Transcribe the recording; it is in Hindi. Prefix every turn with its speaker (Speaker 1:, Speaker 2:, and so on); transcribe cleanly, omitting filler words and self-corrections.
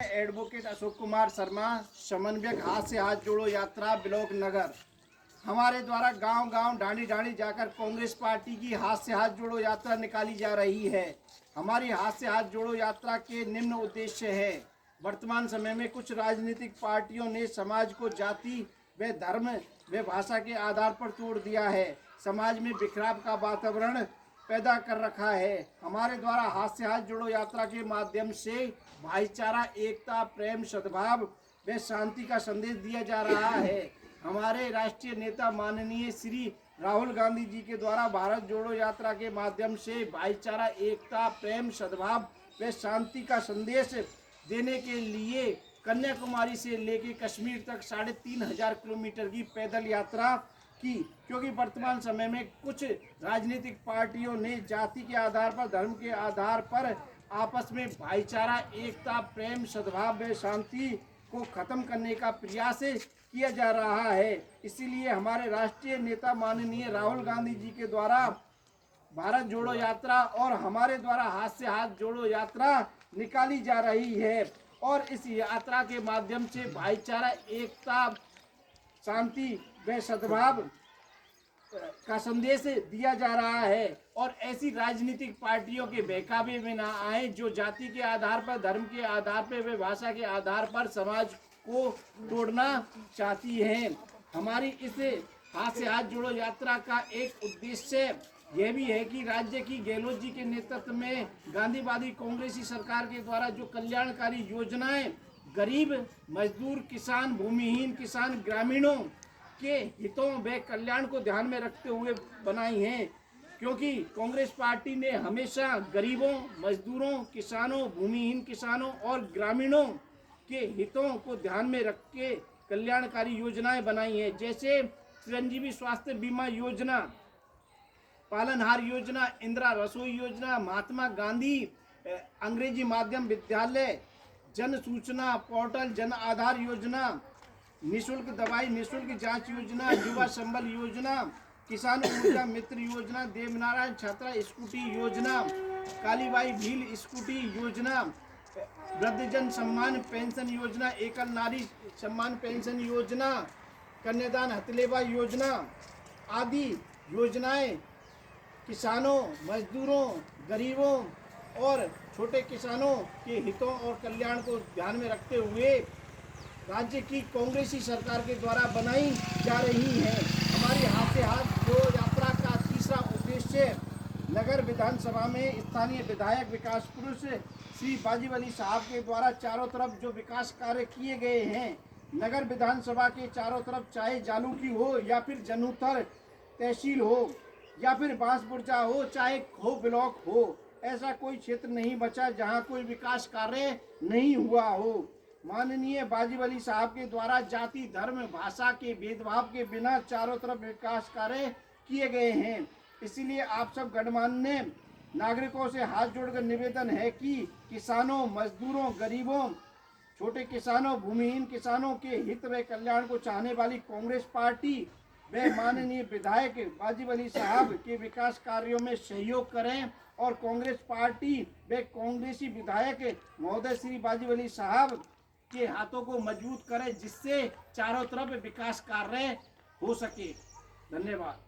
Speaker 1: एडवोकेट अशोक कुमार शर्मा, समन्वयक हाथ से हाथ जोड़ो यात्रा ब्लॉक नगर। हमारे द्वारा गांव गांव ढांडी ढांडी जाकर कांग्रेस पार्टी की हाथ से हाथ जोड़ो यात्रा निकाली जा रही है। हमारी हाथ से हाथ जोड़ो यात्रा के निम्न उद्देश्य है। वर्तमान समय में कुछ राजनीतिक पार्टियों ने समाज को जाति व धर्म व भाषा के आधार पर तोड़ दिया है। समाज में बिखराव का वातावरण पैदा कर रखा है। हमारे द्वारा हाथ से हाथ जोड़ो यात्रा के माध्यम से भाईचारा, एकता, प्रेम, सद्भाव व शांति का संदेश दिया जा रहा है। हमारे राष्ट्रीय नेता माननीय श्री राहुल गांधी जी के द्वारा भारत जोड़ो यात्रा के माध्यम से भाईचारा, एकता, प्रेम, सद्भाव व शांति का संदेश देने के लिए कन्याकुमारी से लेकर कश्मीर तक 3500 किलोमीटर की पैदल यात्रा की। क्योंकि वर्तमान समय में कुछ राजनीतिक पार्टियों ने जाति के आधार पर, धर्म के आधार पर आपस में भाईचारा, एकता, प्रेम, सद्भाव व शांति को खत्म करने का प्रयास किया जा रहा है। इसीलिए हमारे राष्ट्रीय नेता माननीय राहुल गांधी जी के द्वारा भारत जोड़ो यात्रा और हमारे द्वारा हाथ से हाथ जोड़ो यात्रा निकाली जा रही है। और इस यात्रा के माध्यम से भाईचारा, एकता, शांति व सद्भाव का संदेश दिया जा रहा है। और ऐसी राजनीतिक पार्टियों के बहकावे में ना आए जो जाति के आधार पर, धर्म के आधार पर व भाषा के आधार पर समाज को तोड़ना चाहती हैं। हमारी इस हाथ से हाथ जोड़ो यात्रा का एक उद्देश्य यह भी है कि राज्य की गहलोत जी के नेतृत्व में गांधीवादी कांग्रेसी सरकार के द्वारा जो कल्याणकारी योजनाएं गरीब, मजदूर, किसान, भूमिहीन किसान, ग्रामीणों के हितों व कल्याण को ध्यान में रखते हुए बनाई हैं। क्योंकि कांग्रेस पार्टी ने हमेशा गरीबों, मजदूरों, किसानों, भूमिहीन किसानों और ग्रामीणों के हितों को ध्यान में रख के कल्याणकारी योजनाएं बनाई हैं। जैसे चिरंजीवी स्वास्थ्य बीमा योजना, पालनहार योजना, इंदिरा रसोई योजना, महात्मा गांधी अंग्रेजी माध्यम विद्यालय, जन सूचना पोर्टल, जन आधार योजना, निःशुल्क दवाई, निःशुल्क जांच योजना, युवा संबल योजना, किसान ऊर्जा मित्र योजना, देवनारायण छात्रा स्कूटी योजना, कालीबाई भील स्कूटी योजना, वृद्धजन सम्मान पेंशन योजना, एकल नारी सम्मान पेंशन योजना, कन्यादान हथलेवा योजना आदि योजनाएं किसानों, मजदूरों, गरीबों और छोटे किसानों के हितों और कल्याण को ध्यान में रखते हुए राज्य की कांग्रेसी सरकार के द्वारा बनाई जा रही है। हमारी हाथ से हाथ जो यात्रा का तीसरा उद्देश्य नगर विधानसभा में स्थानीय विधायक विकास पुरुष श्री बाजी वली साहब के द्वारा चारों तरफ जो विकास कार्य किए गए हैं, नगर विधानसभा के चारों तरफ, चाहे जालूकी हो या फिर जनूथर तहसील हो या फिर बांसपुरचा हो, चाहे खो ब्लॉक हो, ऐसा कोई क्षेत्र नहीं बचा जहां कोई विकास कार्य नहीं हुआ हो। माननीय बाजी वली साहब के द्वारा जाति, धर्म, भाषा के भेदभाव के बिना चारों तरफ विकास कार्य किए गए हैं। इसीलिए आप सब गणमान्य नागरिकों से हाथ जोड़कर निवेदन है कि किसानों, मजदूरों, गरीबों, छोटे किसानों, भूमिहीन किसानों के हित व कल्याण को चाहने वाली कांग्रेस पार्टी व माननीय विधायक बाजी वली साहब के विकास कार्यों में सहयोग करें और कांग्रेस पार्टी व कांग्रेसी विधायक महोदय श्री बाजी वली साहब के हाथों को मजबूत करें, जिससे चारों तरफ विकास कार्य हो सके। धन्यवाद।